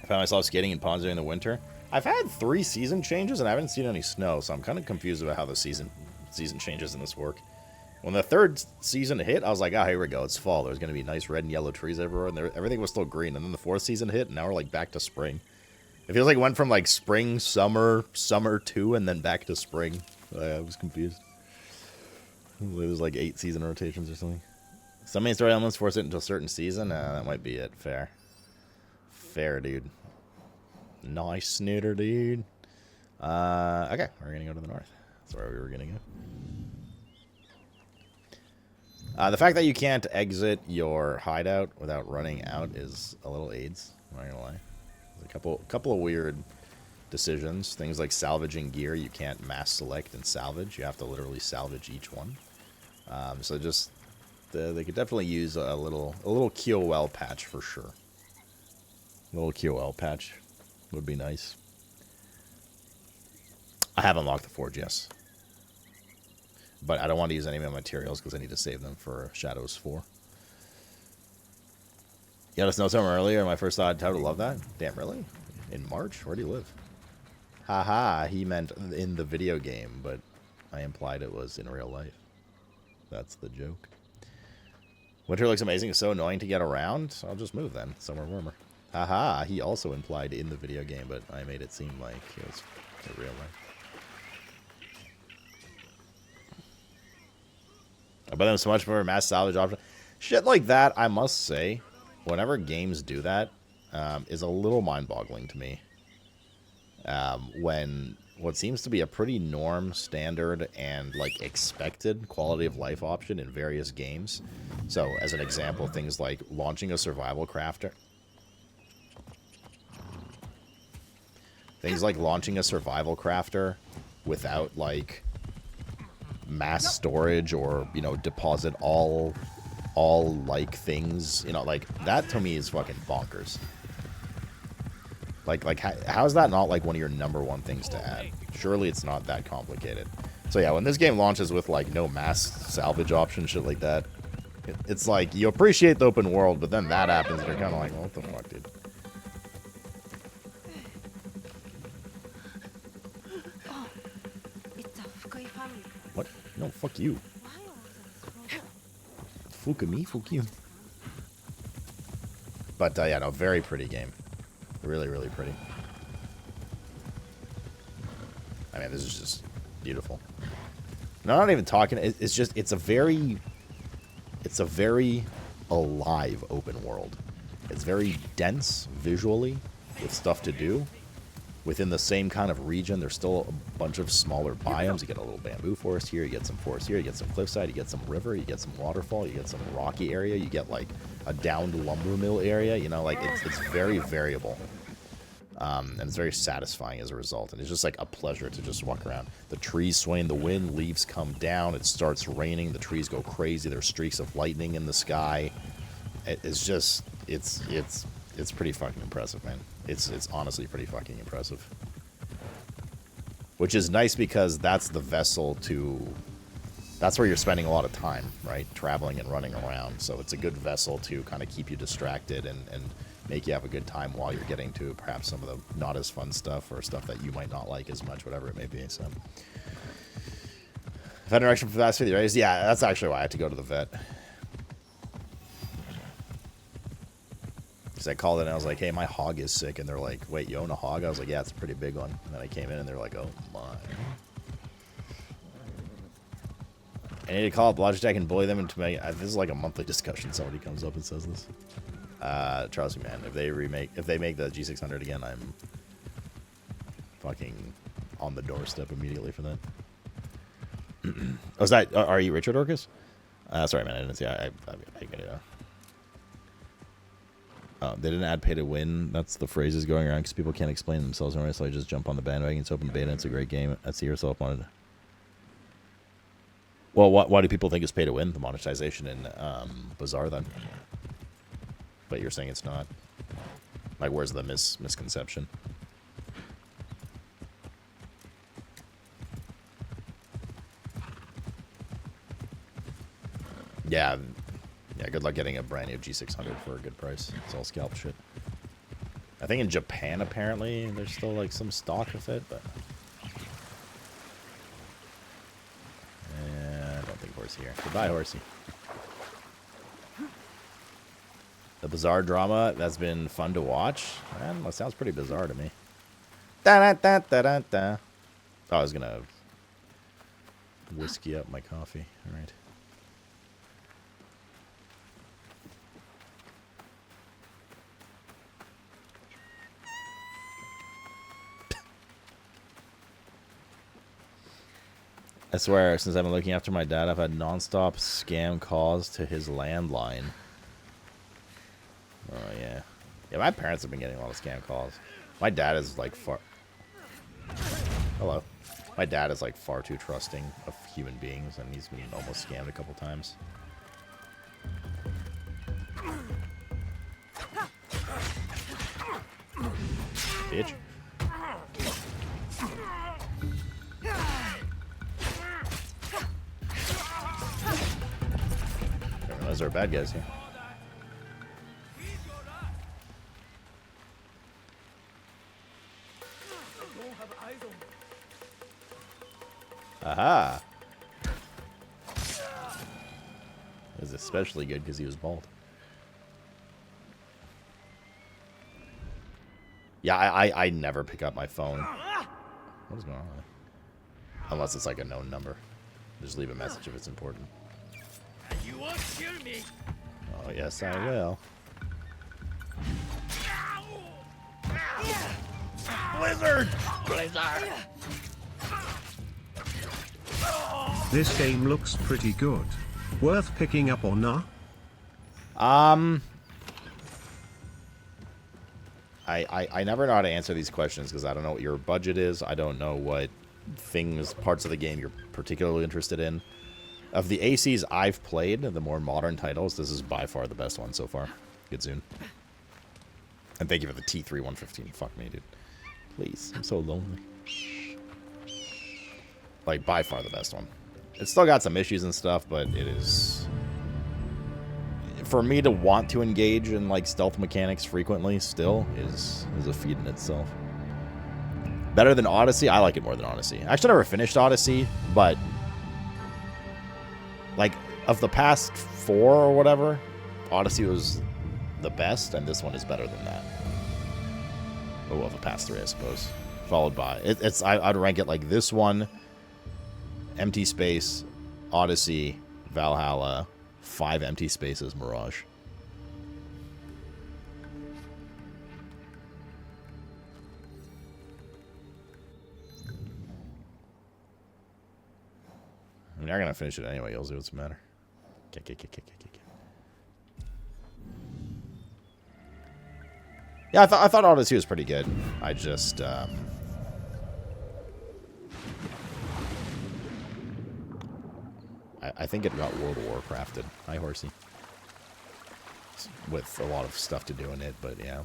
I found myself skating in ponds during the winter. I've had 3 season changes and I haven't seen any snow, so I'm kind of confused about how the season changes in this work. When the 3rd season hit, I was like, ah, here we go, it's fall. There's going to be nice red and yellow trees everywhere, and everything was still green. And then the 4th season hit, and now we're, like, back to spring. It feels like it went from, like, spring, summer, summer 2, and then back to spring. I was confused. It was, like, 8 season rotations or something. Some main story elements force it into a certain season. That might be it. Fair. Fair, dude. Nice snooter, dude. Okay, we're going to go to the north. That's where we were going to go. The fact that you can't exit your hideout without running out is a little AIDS. I'm not gonna lie. There's a couple of weird decisions. Things like salvaging gear, you can't mass select and salvage. You have to literally salvage each one. So just they could definitely use a little QOL patch for sure. A little QOL patch would be nice. I have unlocked the forge, yes. But I don't want to use any of my materials because I need to save them for Shadows 4. You got a snowstorm earlier. My first thought, I would love that. Damn, really? In March? Where do you live? Haha, he meant in the video game, but I implied it was in real life. That's the joke. Winter looks amazing. It's so annoying to get around. I'll just move then. Somewhere warmer. Haha, he also implied in the video game, but I made it seem like it was in real life. But then so much for a mass salvage option. Shit like that, I must say, whenever games do that, is a little mind-boggling to me. When what seems to be a pretty norm, standard, and like expected quality of life option in various games. So, as an example, things like launching a survival crafter. Things like launching a survival crafter without like mass storage or, you know, deposit all like things, you know, like that to me is fucking bonkers. Like how is that not like one of your #1 things to add? Surely it's not that complicated. So yeah, when this game launches with like no mass salvage option, shit like that, it's like you appreciate the open world, but then that happens and you're kind of like, well, what the fuck, dude? What? No, fuck you. Fuck me, fuck you. But yeah, no, very pretty game. Really, really pretty. I mean, this is just beautiful. No, I'm not even talking. It's just, it's a very alive open world. It's very dense visually with stuff to do. Within the same kind of region, there's still a bunch of smaller biomes. You get a little bamboo forest here, you get some forest here, you get some cliffside, you get some river, you get some waterfall, you get some rocky area, you get like a downed lumber mill area, you know, like it's very variable. And it's very satisfying as a result. And it's just like a pleasure to just walk around. The trees sway in the wind, leaves come down, it starts raining, the trees go crazy, there's streaks of lightning in the sky. It's just, it's pretty fucking impressive, man. It's honestly pretty fucking impressive. Which is nice because that's the vessel to... That's where you're spending a lot of time, right? Traveling and running around. So it's a good vessel to kind of keep you distracted and make you have a good time while you're getting to perhaps some of the not as fun stuff or stuff that you might not like as much, whatever it may be. So, vet interaction for the last 50 days? Yeah, that's actually why I had to go to the vet. Because I called in and I was like, hey, my hog is sick. And they're like, wait, you own a hog? I was like, yeah, it's a pretty big one. And then I came in and they're like, oh my. I need to call up Logitech and bully them into me. This is like a monthly discussion. Somebody comes up and says this. Trust me, man. If they make the G600 again, I'm fucking on the doorstep immediately for that. Oh, is that? Are you Richard Orcus? Sorry, man. I didn't see. I they didn't add pay to win. That's the phrases going around because people can't explain themselves. Anyway, so I just jump on the bandwagon. It's open beta. It's a great game. I see yourself wanted. Well, why do people think it's pay to win? The monetization in Bazaar then. But you're saying it's not. Like, where's the misconception? Yeah. Yeah, good luck getting a brand new G600 for a good price. It's all scalp shit. I think in Japan, apparently, there's still, like, some stock of it, but... I don't think Horsey here. Goodbye, Horsey. The bizarre drama, that's been fun to watch. Man, that sounds pretty bizarre to me. Da-da-da-da-da-da. Oh, I was gonna whiskey up my coffee. All right. I swear, since I've been looking after my dad, I've had non-stop scam calls to his landline. Oh, yeah. Yeah, my parents have been getting a lot of scam calls. My dad is, like, far... Hello. My dad is, like, far too trusting of human beings, and he's been almost scammed a couple times. Bitch. Those are bad guys here. Aha! It was especially good because he was bald. Yeah, I never pick up my phone. What is going on? Unless it's like a known number. Just leave a message if it's important. You won't kill me. Oh, yes, I will. Blizzard! Blizzard! This game looks pretty good. Worth picking up or not? I never know how to answer these questions because I don't know what your budget is. I don't know what parts of the game you're particularly interested in. Of the ACs I've played, the more modern titles, this is by far the best one so far. Good soon. And thank you for the T3-115. Fuck me, dude. Please, I'm so lonely. Like, by far the best one. It's still got some issues and stuff, but it is... For me to want to engage in, like, stealth mechanics frequently still is a feat in itself. Better than Odyssey? I like it more than Odyssey. I actually never finished Odyssey, but... Like, of the past 4 or whatever, Odyssey was the best, and this one is better than that. Oh, well, the past 3, I suppose. Followed by... I'd rank it like this one, Empty Space, Odyssey, Valhalla, 5 Empty Spaces, Mirage. I mean, you're gonna finish it anyway, Yelzy. What's the matter? Yeah, I thought Odyssey was pretty good. I just I think it got World of Warcrafted. Hi, Horsey. With a lot of stuff to do in it, but yeah.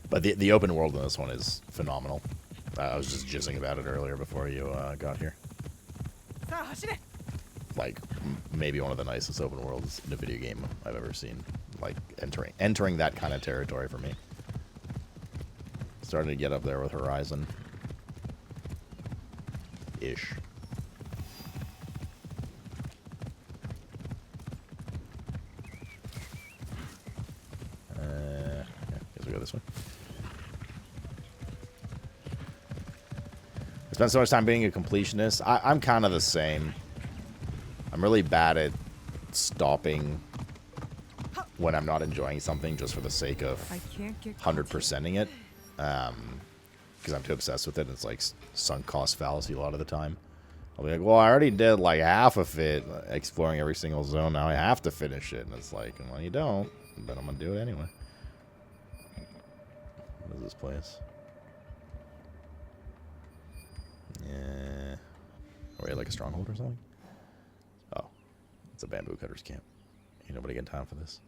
But the open world in this one is phenomenal. I was just jizzing about it earlier before you got here. Like, maybe one of the nicest open worlds in a video game I've ever seen. Like, entering that kind of territory for me. Starting to get up there with Horizon. Ish. Yeah, guess we go this way. I spent so much time being a completionist. I'm kind of the same. I'm really bad at stopping when I'm not enjoying something just for the sake of 100%ing it. Because I'm too obsessed with it. It's like sunk cost fallacy a lot of the time. I'll be like, well, I already did like half of it, exploring every single zone. Now I have to finish it. And it's like, well, you don't. But I'm going to do it anyway. What is this place? Yeah. Are we at like a stronghold or something? Oh. It's a bamboo cutter's camp. Ain't nobody got time for this.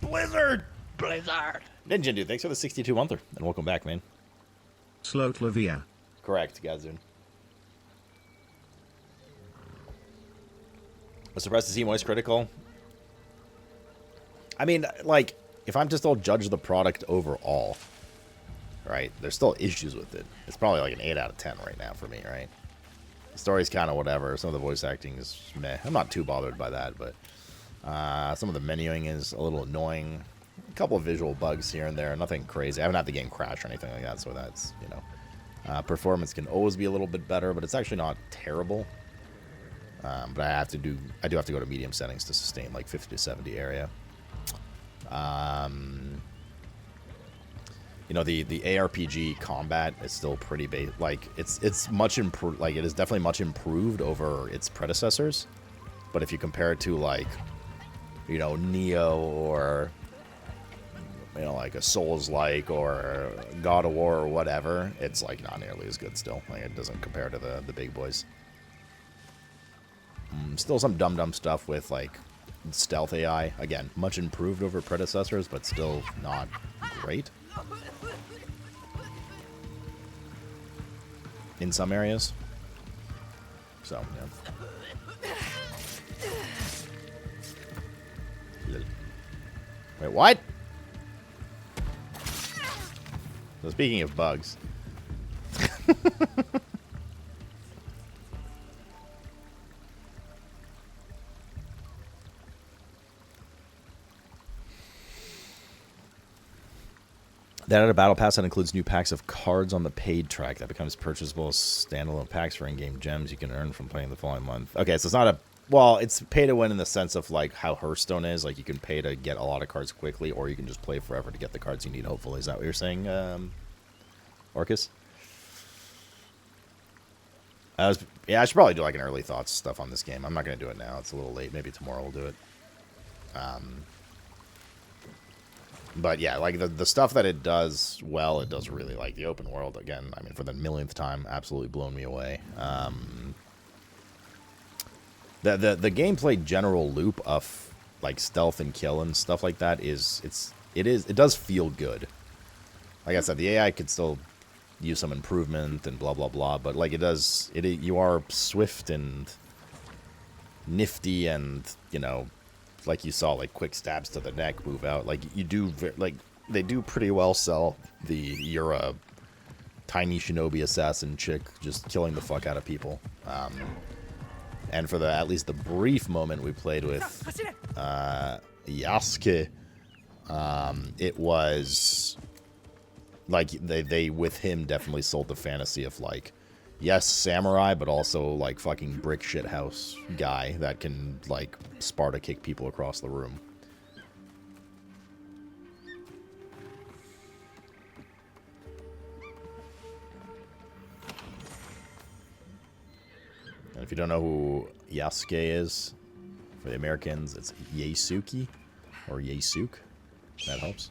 Blizzard! Blizzard! Ninja Dude, thanks for the 62 monther. And welcome back, man. SlootPlays. Correct, Gazun. Was surprised to see Moist critical. I mean, like, if I'm to still judge the product overall, right, there's still issues with it. It's probably like an 8 out of 10 right now for me, right? The story's kind of whatever. Some of the voice acting is meh. I'm not too bothered by that, but some of the menuing is a little annoying. A couple of visual bugs here and there. Nothing crazy. I haven't had the game crash or anything like that, so that's, you know. Performance can always be a little bit better, but it's actually not terrible. But I do have to go to medium settings to sustain like 50 to 70 area. You know, the ARPG combat is still pretty like it's much improved. Like, it is definitely much improved over its predecessors. But if you compare it to, like, you know, Neo, or, you know, like a Souls-like, or God of War or whatever, it's like not nearly as good still. Like, it doesn't compare to the big boys. Still some dumb stuff with, like, stealth AI. Again, much improved over predecessors, but still not great in some areas. So, yeah. Wait, what? So speaking of bugs. That added a battle pass that includes new packs of cards on the paid track that becomes purchasable as standalone packs for in-game gems you can earn from playing the following month. Okay, so it's not a... Well, it's pay to win in the sense of, like, how Hearthstone is. Like, you can pay to get a lot of cards quickly, or you can just play forever to get the cards you need, hopefully. Is that what you're saying, Orcus? Yeah, I should probably do, like, an early thoughts stuff on this game. I'm not going to do it now. It's a little late. Maybe tomorrow we'll do it. But yeah, like the stuff that it does well, it does really, like the open world, again, I mean, for the millionth time, absolutely blown me away. The gameplay general loop of, like, stealth and kill and stuff like that it does feel good. Like I said, the AI could still use some improvement and blah blah blah, but like you are swift and nifty, and, you know, like you saw, like, quick stabs to the neck, move out. Like, you do, like, they do pretty well sell you're a tiny shinobi assassin chick just killing the fuck out of people. And for at least the brief moment we played with Yasuke, it was like they with him definitely sold the fantasy of, like, yes, samurai, but also, like, fucking brick shit house guy that can, like, Sparta kick people across the room. And if you don't know who Yasuke is, for the Americans, it's Yesuke, or Yesuke. That helps.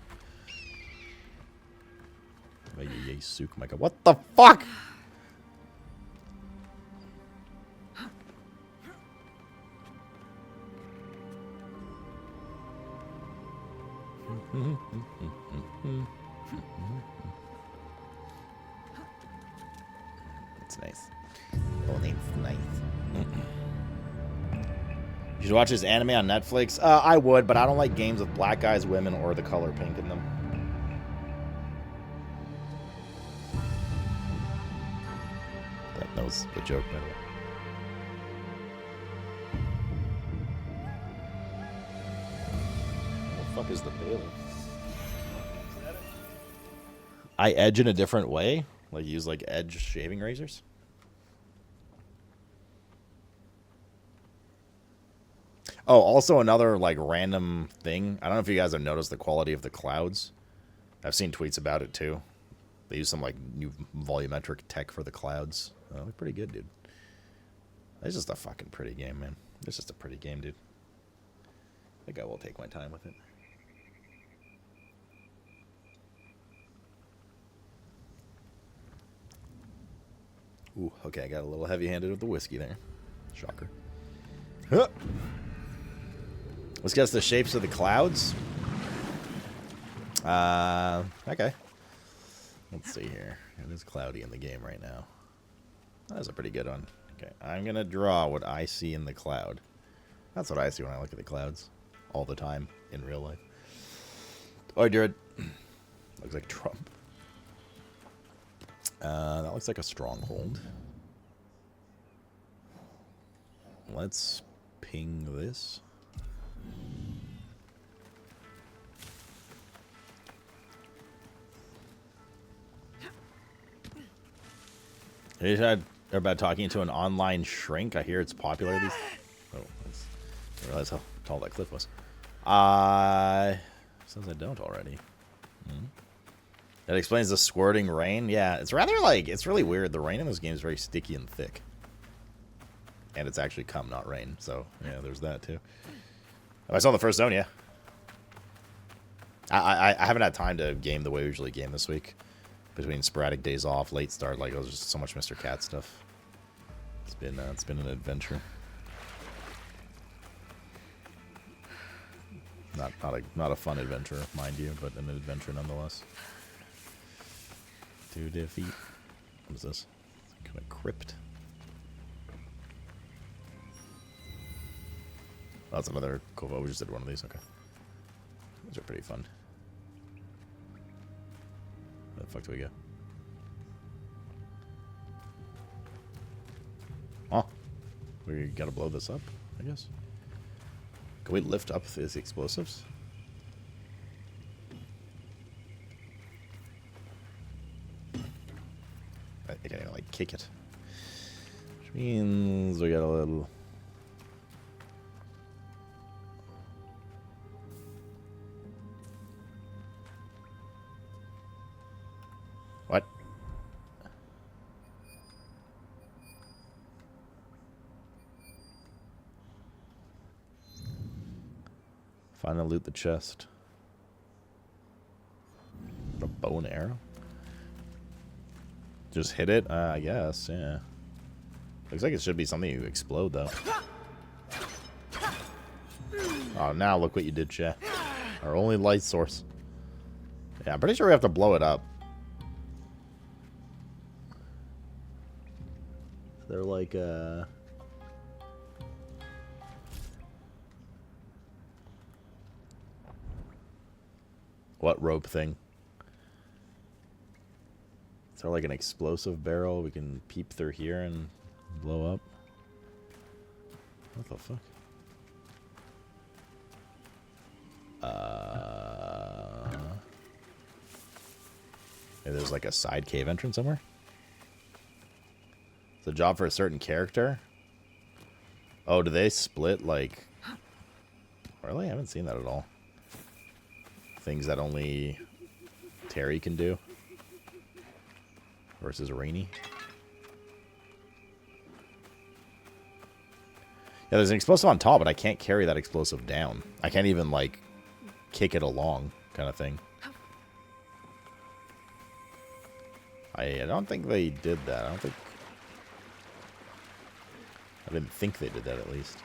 Yesuke, my god. What the fuck? It's nice. Oh, it's nice. You should watch this anime on Netflix. I would, but I don't like games with black guys, women, or the color pink in them. That was a joke, by the way. Fuck is the bailiff? I edge in a different way? Like, use, like, edge shaving razors? Oh, also another, like, random thing. I don't know if you guys have noticed the quality of the clouds. I've seen tweets about it, too. They use some, like, new volumetric tech for the clouds. Oh, look pretty good, dude. It's just a fucking pretty game, man. It's just a pretty game, dude. I think I will take my time with it. Ooh, okay, I got a little heavy-handed with the whiskey there. Shocker. Huh. Let's guess the shapes of the clouds. Okay. Let's see here. It is cloudy in the game right now. That's a pretty good one. Okay, I'm going to draw what I see in the cloud. That's what I see when I look at the clouds. All the time, in real life. Oh, Jared. Looks like Trump. That looks like a stronghold. Let's ping this. You had about talking to an online shrink. I hear it's popular. These. Oh, I realize how tall that cliff was. Since I don't already. That explains the squirting rain. Yeah, it's rather like it's really weird. The rain in this game is very sticky and thick, and it's actually cum, not rain. So yeah, there's that too. If I saw the first zone, yeah. I haven't had time to game the way we usually game this week. Between sporadic days off, late start, like it was just so much Mr. Cat stuff. It's been an adventure. Not a fun adventure, mind you, but an adventure nonetheless. To defeat. What is this? Some kind of crypt. Oh, that's another cool. Oh, we just did one of these. Okay, those are pretty fun. Where the fuck do we go? Oh, we gotta blow this up, I guess. Can we lift up these explosives? I think I gotta, like, kick it. Which means we got a little... What? Finally loot the chest. A bow and arrow? Just hit it? I guess, yeah. Looks like it should be something you explode, though. Oh, now look what you did, chat. Our only light source. Yeah, I'm pretty sure we have to blow it up. They're like, what rope thing? Is there like an explosive barrel we can peep through here and blow up? What the fuck? Maybe there's like a side cave entrance somewhere? It's a job for a certain character? Oh, do they split like... Really? I haven't seen that at all. Things that only Terry can do. Versus Rainy. Yeah, there's an explosive on top, but I can't carry that explosive down. I can't even, like, kick it along, kind of thing. I don't think they did that. I didn't think they did that, at least.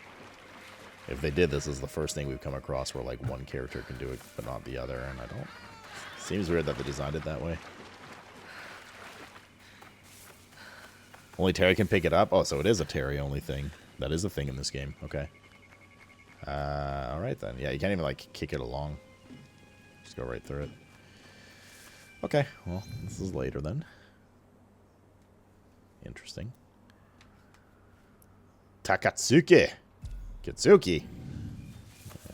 If they did, this is the first thing we've come across where, like, one character can do it, but not the other, and I don't... Seems weird that they designed it that way. Only Terry can pick it up? Oh, so it is a Terry-only thing. That is a thing in this game. Okay. Alright, then. Yeah, you can't even, like, kick it along. Just go right through it. Okay, well, this is later, then. Interesting. Takatsuki! Kitsuki!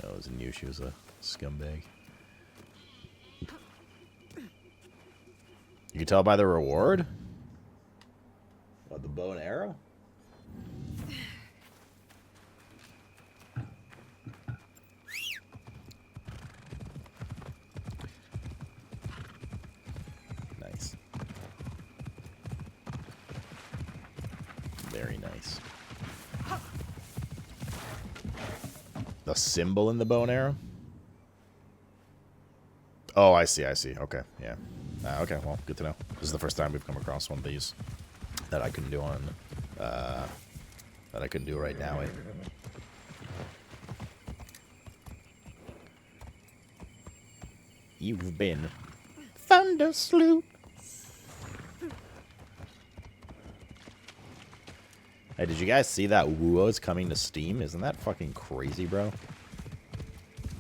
I always knew she was a scumbag. You can tell by the reward? What, the bow and arrow? Nice. Very nice. The symbol in the bow and arrow? Oh, I see, I see. Okay, yeah. Okay, well, good to know. This is the first time we've come across one of these that I couldn't do on, that I couldn't do right now. You've been Thunder Sloot. Hey, did you guys see that Wuo's coming to Steam? Isn't that fucking crazy, bro?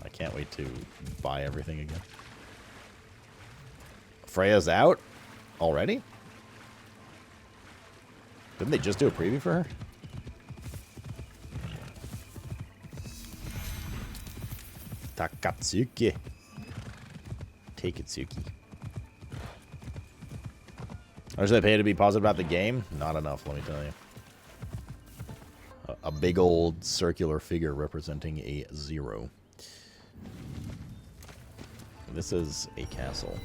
I can't wait to buy everything again. Freya's out? Already? Didn't they just do a preview for her? Takatsuki. Take it, Suki. How much did they pay to be positive about the game? Not enough, let me tell you. A big old circular figure representing a 0. This is a castle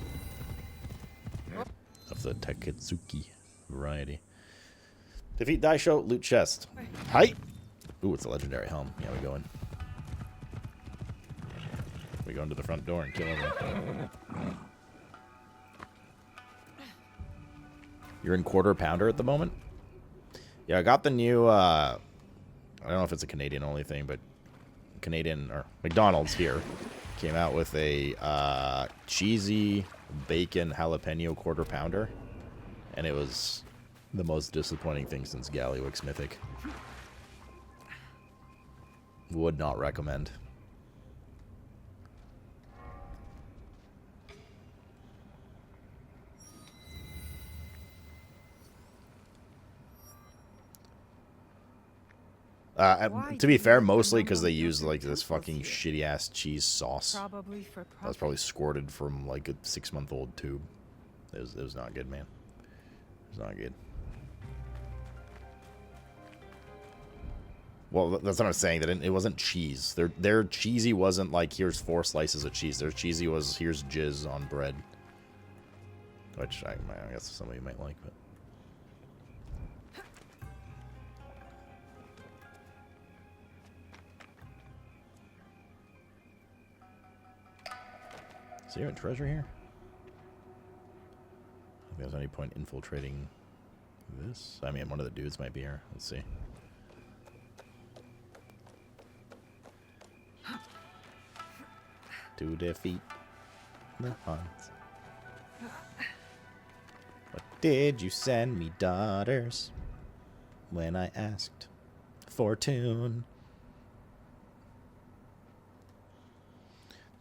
of the Takatsuki variety. Defeat Daisho, loot chest. Hi! Ooh, it's a legendary helm. Yeah, we go in. We go into the front door and kill everyone. You're in Quarter Pounder at the moment? Yeah, I got the new, I don't know if it's a Canadian-only thing, but Canadian, or McDonald's here, came out with a cheesy bacon jalapeno Quarter Pounder, and it was the most disappointing thing since Galliwick's Mythic. Would not recommend. To be fair, mostly because they used like this fucking shitty ass cheese sauce. That was probably squirted from like a 6-month-old tube. It was not good, man. It was not good. Well, that's what I'm saying. That it wasn't cheese. Their cheesy wasn't like here's 4 slices of cheese. Their cheesy was here's jizz on bread, which I guess some of you might like, but. Is there a treasure here? I don't think there's any point infiltrating this. I mean, one of the dudes might be here. Let's see. To defeat the Huns. What did you send me, daughters, when I asked for tune?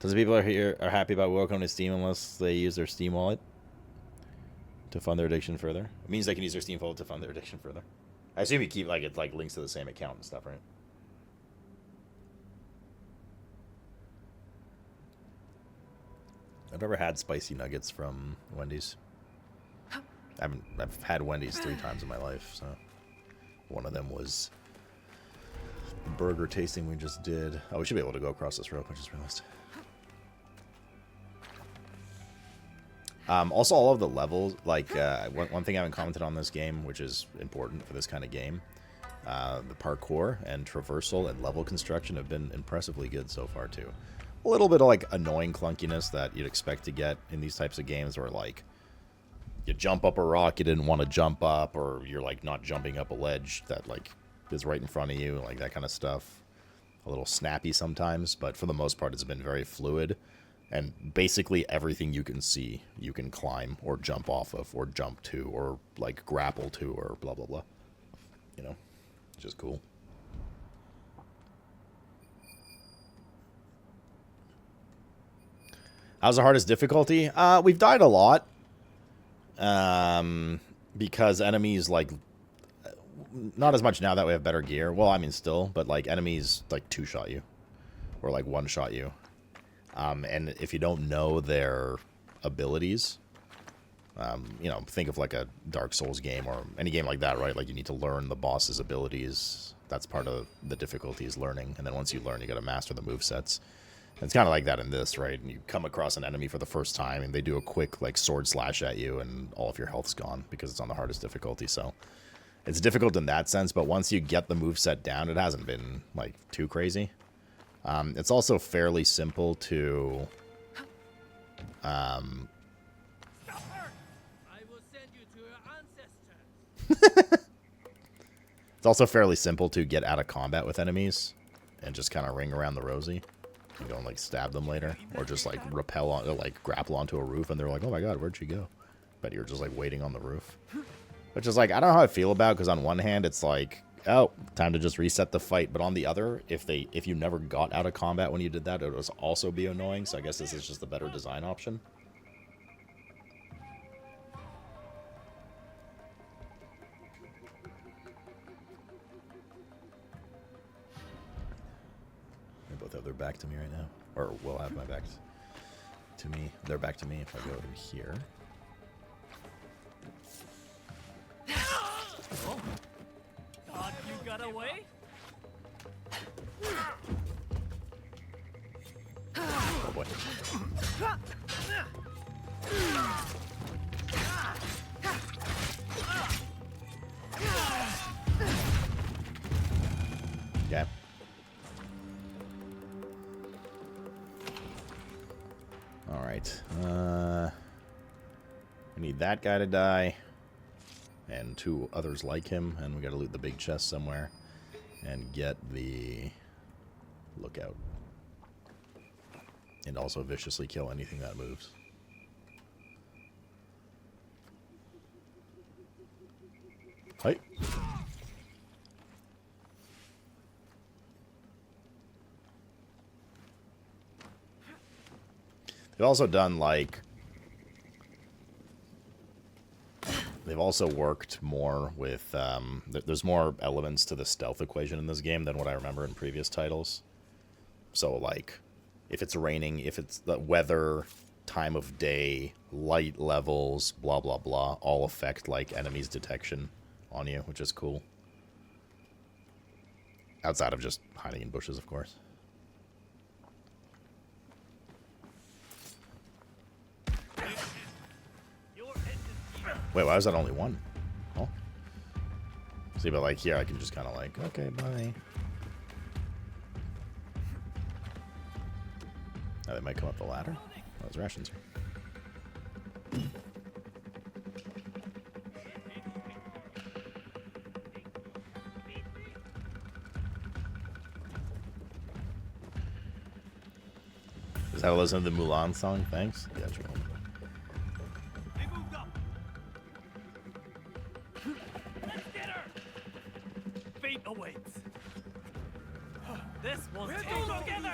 Does the people here are happy about welcome to Steam unless they use their Steam wallet to fund their addiction further? It means they can use their Steam wallet to fund their addiction further. I assume you keep like it like links to the same account and stuff, right? I've never had spicy nuggets from Wendy's. I've had Wendy's 3 times in my life, so one of them was the burger tasting we just did. Oh, we should be able to go across this rope, I just realized. Also, all of the levels, like, one thing I haven't commented on this game, which is important for this kind of game, the parkour and traversal and level construction have been impressively good so far, too. A little bit of, like, annoying clunkiness that you'd expect to get in these types of games where, like, you jump up a rock you didn't want to jump up, or you're, like, not jumping up a ledge that, like, is right in front of you, like, that kind of stuff. A little snappy sometimes, but for the most part, it's been very fluid. And basically everything you can see, you can climb or jump off of or jump to or like grapple to or blah, blah, blah. You know, it's just cool. How's the hardest difficulty? We've died a lot. Because enemies like, not as much now that we have better gear. Well, I mean still, but like enemies like 2-shot you or like 1-shot you. And if you don't know their abilities, you know, think of like a Dark Souls game or any game like that, right? Like you need to learn the boss's abilities. That's part of the difficulty is learning. And then once you learn, you got to master the movesets. It's kind of like that in this, right? And you come across an enemy for the first time and they do a quick like sword slash at you and all of your health's gone because it's on the hardest difficulty. So it's difficult in that sense, but once you get the moveset down, it hasn't been like too crazy. It's also fairly simple to I will send you to your ancestors. it's also fairly simple to get out of combat with enemies and just kind of ring around the rosy and go and like stab them later, or just like rappel on, or like grapple onto a roof and they're like, oh my god, where'd she go? But you're just like waiting on the roof, which is like, I don't know how I feel about, because on one hand it's like oh, time to just reset the fight. But on the other, if you never got out of combat when you did that, it would also be annoying. So I guess this is just the better design option. They both have their back to me right now. Or will have my back to me. They're back to me if I go over here. Oh. Thought you got away? Oh boy. Okay. Alright. We need that guy to die. And 2 others like him. And we gotta loot the big chest somewhere. And get the lookout. And also viciously kill anything that moves. Hi. They've also done, like... They've also worked more with... there's more elements to the stealth equation in this game than what I remember in previous titles. So, like, if it's raining, if it's the weather, time of day, light levels, blah, blah, blah, all affect, like, enemies' detection on you, which is cool. Outside of just hiding in bushes, of course. Wait, why was that only 1? Oh. See, but like here, I can just kind of like, okay, bye. Now they might come up the ladder. Oh, those rations. Is that a listen to the Mulan song? Thanks. Yeah, sure. Awaits. This one's together.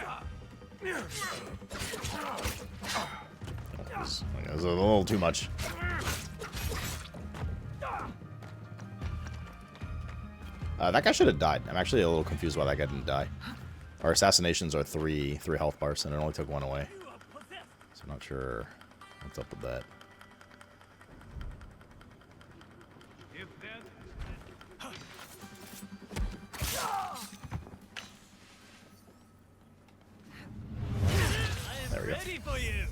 This is a little too much. That guy should have died. I'm actually a little confused why that guy didn't die. Our assassinations are three health bars, and it only took 1 away. So I'm not sure what's up with that. There we go. Ready for you.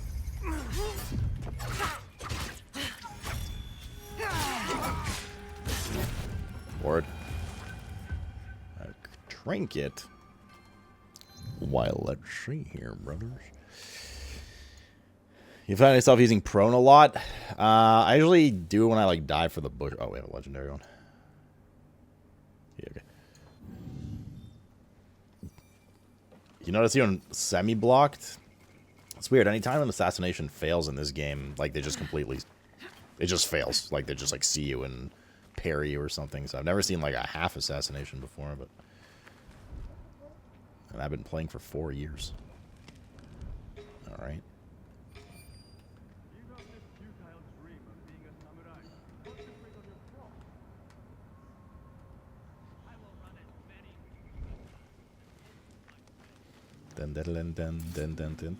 Ward. A trinket. Well, let's see here, brothers. You find yourself using prone a lot? I usually do when I like dive for the bush. Oh, we have a legendary one. Yeah, okay. You notice you're semi-blocked? It's weird. Anytime an assassination fails in this game, like they just completely, it just fails. Like they just like see you and parry you or something. So I've never seen like a half assassination before, but and I've been playing for 4 years. All right. Dun, dun, dun, dun, dun, dun, dun, dun, dun, dun, dun.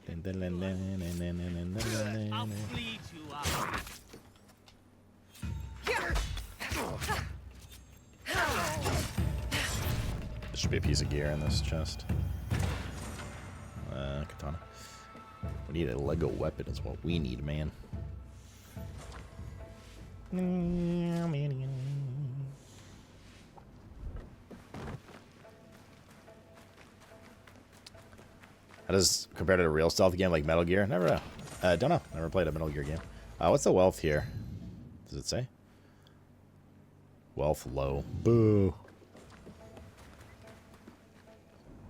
Dun, dun, dun, dun, dun, dun, dun, dun, dun, I'll dun. bleed you out. There should be a piece of gear in this chest. Katana. We need a Lego weapon is what we need, man. How does compared to a real stealth game like Metal Gear? Never know. Don't know. Never played a Metal Gear game. What's the wealth here? Does it say? Wealth low. Boo.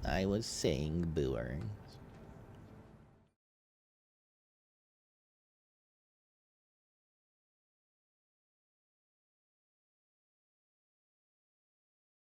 I was saying booer.